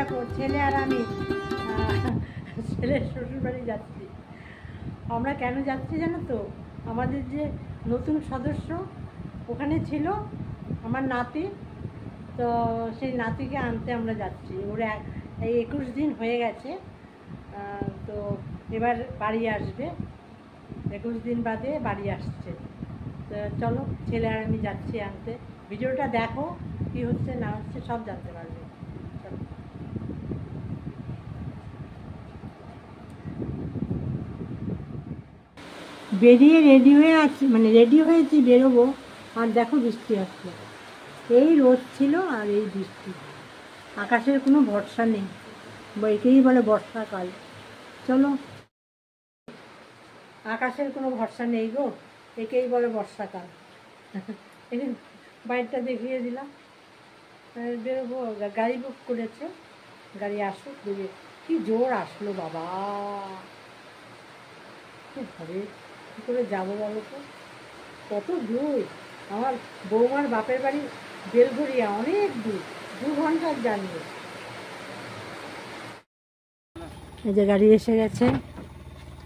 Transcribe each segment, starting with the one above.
দেখো ছেলে আর আমি ছেলের শ্বশুরবাড়ি যাচ্ছি। আমরা কেন যাচ্ছি জানো তো, আমাদের যে নতুন সদস্য ওখানে ছিল আমার নাতি, তো সেই নাতিকে আনতে আমরা যাচ্ছি। ওর এই 21 দিন হয়ে গেছে, তো এবার বাড়ি আসবে, 21 দিন বাদে বাড়ি আসছে। তো চলো ছেলে আর আমি যাচ্ছি আনতে। ভিডিওটা দেখো, কী হচ্ছে না হচ্ছে সব জানতে পারবে। চলো। বেরিয়ে রেডি হয়ে আছি, মানে রেডি হয়েছি বেরোবো, আর দেখো বৃষ্টি আসছে। এই রোদ ছিল আর এই বৃষ্টি, আকাশের কোনো ভরসা নেই, একেই বলে বর্ষাকাল। চলো, আকাশের কোনো ভরসা নেই গো, একেই বলে বর্ষাকাল। এই বাইকটা দেখিয়ে দিলাম, বেরোবো। গাড়ি বুক করেছে, গাড়ি আসুক বুঝে। কি জোর আসলো বাবা, হবে কী করে যাবো বলো তো, কত দূর। আমার বৌমার বাপের বাড়ি বেলঘরিয়া, অনেক দূর, 2 ঘন্টার জার্নি। এই যে গাড়ি এসে গেছে,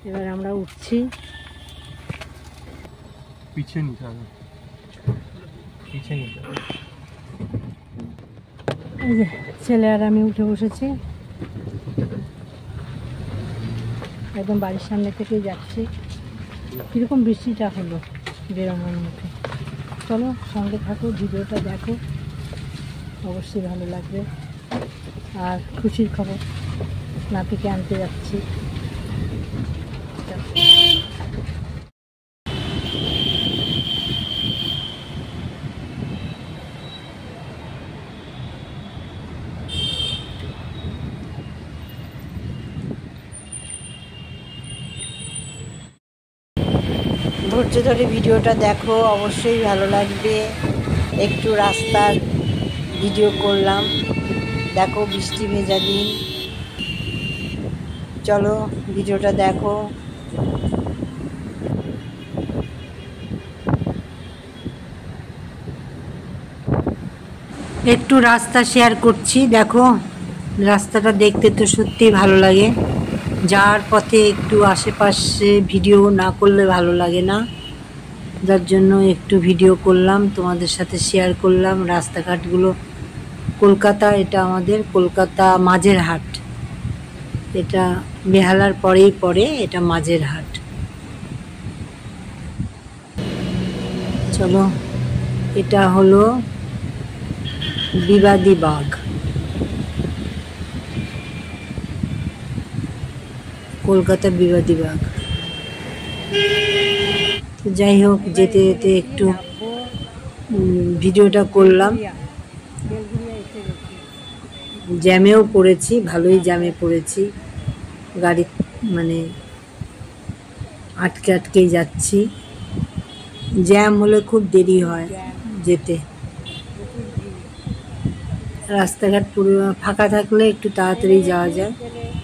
এবার আমরা উঠছি। পিছিয়ে নিতে হবে, পিছিয়ে নিতে হবে। এই যে ছেলে আর আমি উঠে বসেছি, একদম বাড়ির সামনে থেকেই যাচ্ছি। কীরকম বৃষ্টিটা হলো বেরোনোর মুখে। চলো সঙ্গে থাকো, ভিডিওটা দেখো, অবশ্যই ভালো লাগবে। আর খুশির খবর, নাতিকে আনতে যাচ্ছি। ধৈর্য ধরে ভিডিওটা দেখো, অবশ্যই ভালো লাগবে। একটু রাস্তার ভিডিও করলাম, দেখো বৃষ্টি ভেজা দিন। চলো ভিডিওটা দেখো। একটু রাস্তা শেয়ার করছি, দেখো রাস্তাটা দেখতে তো সত্যিই ভালো লাগে। যাওয়ার পথে একটু আশেপাশে ভিডিও না করলে ভালো লাগে না, যার জন্য একটু ভিডিও করলাম, তোমাদের সাথে শেয়ার করলাম। রাস্তাঘাটগুলো কলকাতা, এটা আমাদের কলকাতা মাঝের হাট, এটা বেহালার পরেই পড়ে, এটা মাঝের হাট। চলো, এটা হলো বিবাদী বাগ, কলকাতা বিবাদী বাগ। তো যাই হোক, যেতে যেতে একটু ভিডিওটা করলাম। জ্যামেও পড়েছি, ভালোই জ্যামে পড়েছি, গাড়ি মানে আটকে আটকেই যাচ্ছি। জ্যাম হলে খুব দেরি হয় যেতে। রাস্তাঘাট পুরো ফাঁকা থাকলে একটু তাড়াতাড়ি যাওয়া যায়।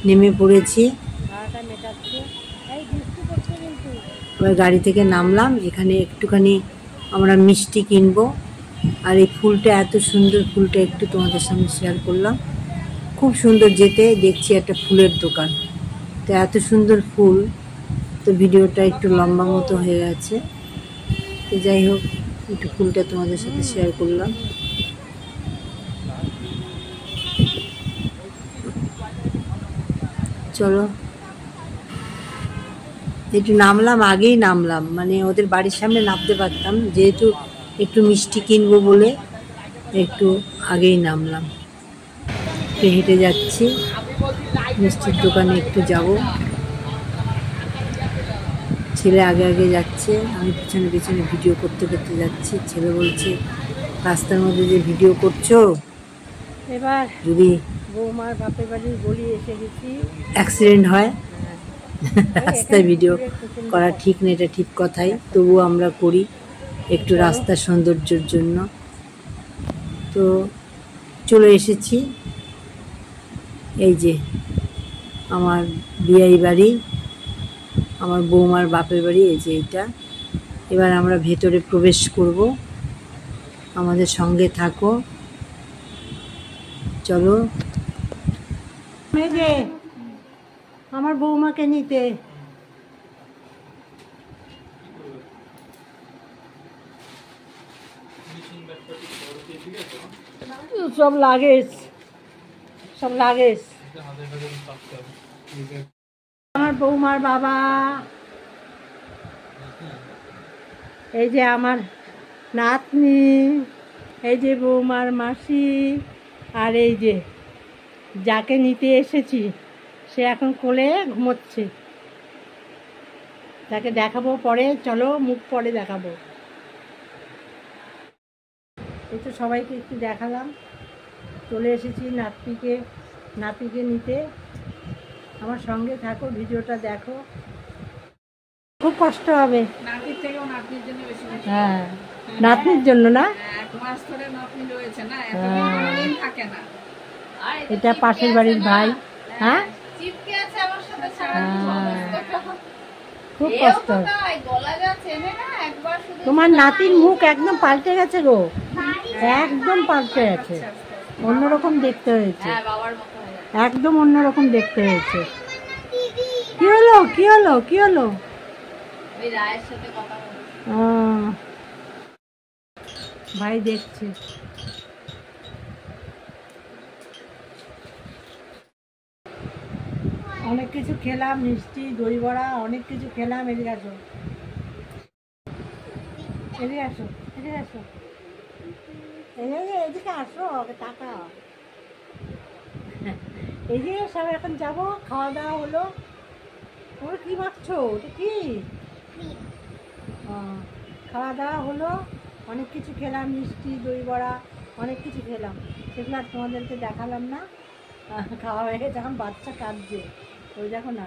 নেমে পড়েছি, এবার গাড়ি থেকে নামলাম। এখানে একটুখানি আমরা মিষ্টি কিনবো, আর এই ফুলটা এত সুন্দর, ফুলটা একটু তোমাদের সামনে শেয়ার করলাম। খুব সুন্দর, যেতে দেখছি একটা ফুলের দোকান, তো এত সুন্দর ফুল, তো ভিডিওটা একটু লম্বা মতো হয়ে গেছে। তো যাই হোক, একটু ফুলটা তোমাদের সাথে শেয়ার করলাম। চলো, একটু নামলাম, আগেই নামলাম, মানে ওদের বাড়ির সামনে নামতে পারতাম, যেহেতু একটু মিষ্টি কিনবো বলে একটু আগেই নামলাম। একটু হেঁটে যাচ্ছি, মিষ্টির দোকানে একটু যাব। ছেলে আগে আগে যাচ্ছে, আমি পিছনে পিছনে ভিডিও করতে করতে যাচ্ছি। ছেলে বলছে, রাস্তার মধ্যে যে ভিডিও করছো, এবার যদি বৌমার বাপের বাড়ির গলি এসে গেছি, অ্যাক্সিডেন্ট হয়, রাস্তায় ভিডিও করা ঠিক না, এটা ঠিক কথাই, তবুও আমরা করি একটু রাস্তার সৌন্দর্যের জন্য। তো চলে এসেছি, এই যে আমার বিয়াই বাড়ি, আমার বৌমার বাপের বাড়ি, এই যে এটা। এবার আমরা ভেতরে প্রবেশ করব, আমাদের সঙ্গে থাকো। চলো মেয়ে আমার বৌমাকে নিতে সব লাগেজ আমার বৌমার বাবা, এই যে আমার নাতনি, এই যে বৌমার মাসি, আর এই যে যাকে নিতে এসেছি সে এখন কোলে ঘুমোচ্ছে। তাকে দেখাবো পরে, চলো মুখ পরে দেখাবো। এই তো সবাইকে একটু দেখালাম, চলে এসেছি নাতিকে নিতে। আমার সঙ্গে থাকো, ভিডিওটা দেখো, খুব কষ্ট হবে। নাতির থেকেও নাতনির জন্য বেশি কষ্ট। হ্যাঁ, নাতনির জন্য না, 1 মাস ধরে নাতনি রয়েছে না, এতদিন কোনোদিন থাকে না। এটা পাশের বাড়ির ভাই। হ্যাঁ, চিপকে আছে আমার সাথে সারাদিন, খুব কষ্ট। গলা যা চেনে না, একবার শুধু তোমার নাতির মুখ একদম পাল্টে গেছে গো, একদম পাল্টে গেছে, অন্যরকম দেখতে হয়েছে, হ্যাঁ বাবার মতো হয়ে যায়। একদম অন্যরকম দেখতে হয়েছে। কি হলো কি হলো কি হলো? ওই রায়ের সাথে কথা বলছি। ভাই দেখছে। অনেক কিছু খেলাম, মিষ্টি, দই বড়া, অনেক কিছু খেলাম। এদিকে আসো, এদিকে আসো, এদিকে আসো, এদিকে আসো, টাকা। এই যে সব এখন যাবো, খাওয়া দাওয়া হলো। তোমরা কি ভাবছো, ওটা কি? খাওয়া দাওয়া হলো, অনেক কিছু খেলাম, মিষ্টি, দই বড়া, অনেক কিছু খেলাম। সেগুলো আর তোমাদেরকে দেখালাম না। খাওয়া হয়ে গেছে, এখন বাচ্চা কাঁদছে, ওই দেখো না।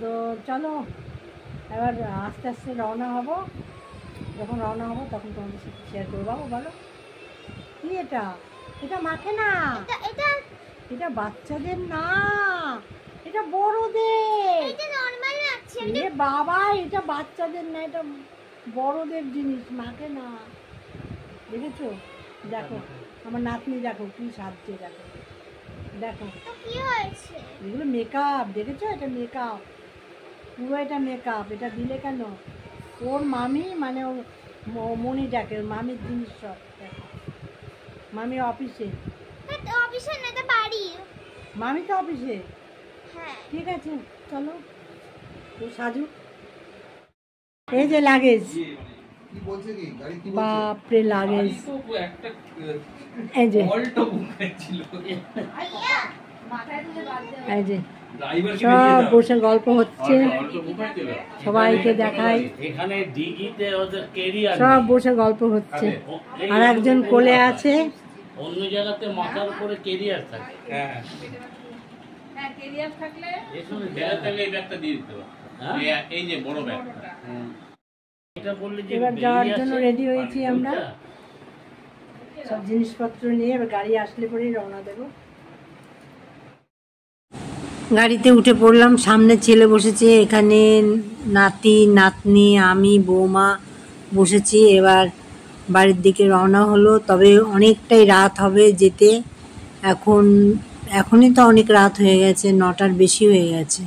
তো চলো এবার আস্তে আস্তে রওনা হব। যখন রওনা হবো তখন তোমাদের সাথে শেয়ার করবো। বলো কি এটা? এটা মাখে না, এটা বাচ্চাদের না, এটা বড়দের। এ বাবা, এটা বাচ্চাদের না, এটা বড়দের জিনিস, মাকে না। দেখেছো? দেখো আমার নাতনি, দেখো কি সাজছে, দেখো দেখো এগুলো মেকআপ। দেখেছো? এটা মেকআপ, পুরো এটা মেকআপ। এটা দিলে কেন? ওর মামি, মানে ওর মনি ডাকে, ওর মামির জিনিস সব। দেখো মামি অফিসে, মামি তো অফিসে। ঠিক আছে চলো, তো সাজু। এই যে লাগেজ, বাপরে লাগেজ, এই যে এই যে সব বসে গল্প হচ্ছে, সবাইকে দেখাই, সব বসে গল্প হচ্ছে। আর একজন কোলে আছে, অন্য জায়গাতে মাথার উপরে কেরিয়ার থাকে। হ্যাঁ কেরিয়ার থাকলে এই ব্যাগটা দিয়ে দিতে হবে, এই যে বড় ব্যাগটা। এটা বললে যে এবার যাওয়ার জন্য রেডি হয়েছি আমরা, সব জিনিসপত্র নিয়ে। এবার গাড়ি আসলে পরেই রওনা দেব। গাড়িতে উঠে পড়লাম, সামনে ছেলে বসেছে, এখানে নাতি নাতনি, আমি, বৌমা বসেছি। এবার বাড়ির দিকে রওনা হলো। তবে অনেকটাই রাত হবে যেতে। এখনই তো অনেক রাত হয়ে গেছে, 9টার বেশি হয়ে গেছে।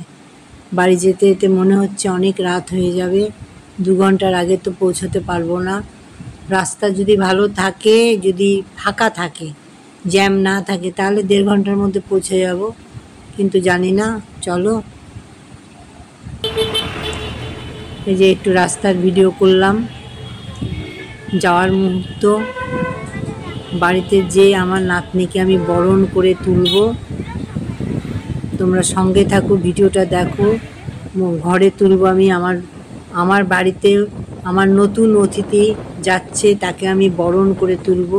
বাড়ি যেতে যেতে মনে হচ্ছে অনেক রাত হয়ে যাবে। 2 ঘন্টার আগে তো পৌঁছতে পারবো না। রাস্তা যদি ভালো থাকে, যদি ফাঁকা থাকে, জ্যাম না থাকে, তাহলে 1.5 ঘন্টার মধ্যে পৌঁছে যাব, কিন্তু জানি না। চলো, এই যে একটু রাস্তার ভিডিও করলাম, যাওয়ার মুহূর্ত। বাড়িতে যে আমার নাতনিকে আমি বরণ করে তুলব। তোমরা সঙ্গে থাকো, ভিডিওটা দেখো। ঘরে তুলব আমি, আমার বাড়িতে আমার নতুন অতিথি যাচ্ছে, তাকে আমি বরণ করে তুলব।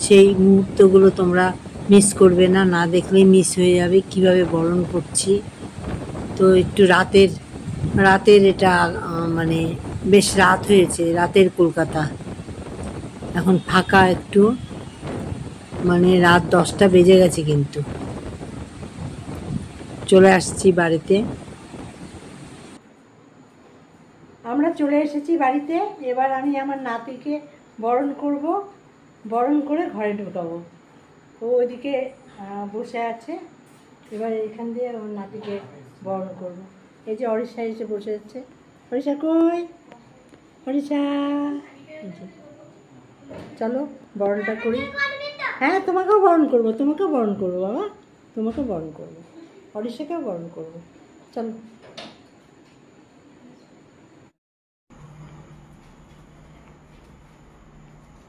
সেই মুহূর্তগুলো তোমরা মিস করবে না, না দেখলেই মিস হয়ে যাবে কিভাবে বরণ করছি। তো একটু রাতের এটা মানে বেশ রাত হয়েছে, রাতের কলকাতা। এখন ফাঁকা একটু, মানে রাত 10টা বেজে গেছে, কিন্তু চলে আসছি বাড়িতে। আমরা চলে এসেছি বাড়িতে। এবার আমি আমার নাতিকে বরণ করব, বরণ করে ঘরে ঢোকাবো। ও ওইদিকে বসে আছে, এবার এইখান দিয়ে ওর নাতিকে বরণ করবো। এই যে অরিষা এসে বসে যাচ্ছে। অরিষা কই? অরিষা, এই যে। চলো বরণটা করি। হ্যাঁ তোমাকেও বরণ করবো, তোমাকেও বরণ করবো বাবা, তোমাকেও বরণ করবো, অরিষাকেও বরণ করবো। চলো।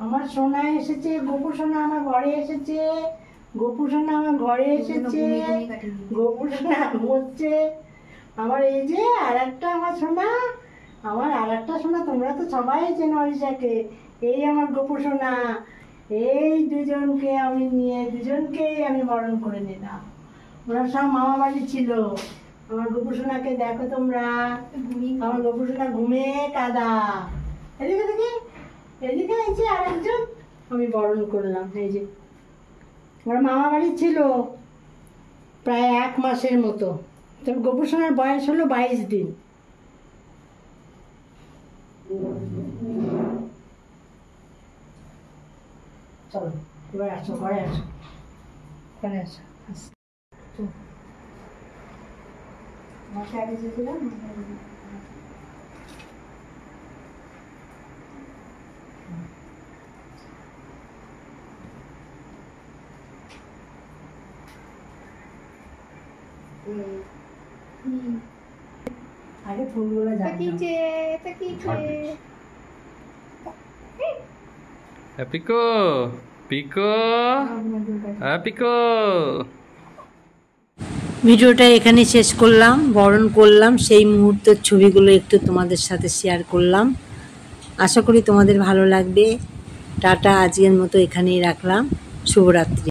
আমার সোনা এসেছে, গোপু সোনা আমার ঘরে এসেছে, গোপু সোনা আমার ঘরে এসেছে, গোপু সোনা ঘুমোচ্ছে। আমার এই যে আর একটা আমার সোনা, আমার আর একটা সোনা, তোমরা তো সবাই চেনো অরিষাকে। এই আমার গোপু সোনা, এই দুজনকে আমি নিয়ে দুজনকেই আমি বরণ করে নিলাম। ওরা সব মামা বাড়ি ছিল। আমার গোপু সোনাকে দেখো তোমরা, আমার গোপু সোনা ঘুমে কাদা। এদিকে দেখি, এদিকে এই যে আরেকজন আমি বরণ করলাম। এই যে ওরা মামা বাড়ি ছিল প্রায় 1 মাসের মতো। তবে গোপু সোনার বয়স হলো 22 দিন। চলো এবার আসো, ঘরে আসো, ঘরে আসো। মাকে আগে যেছিলাম। আগে ফুলগুলো পিকো পিকো পিকো। ভিডিওটা এখানে শেষ করলাম, বরণ করলাম, সেই মুহূর্তের ছবিগুলো একটু তোমাদের সাথে শেয়ার করলাম। আশা করি তোমাদের ভালো লাগবে। টাটা, আজকের মতো এখানেই রাখলাম। শুভরাত্রি।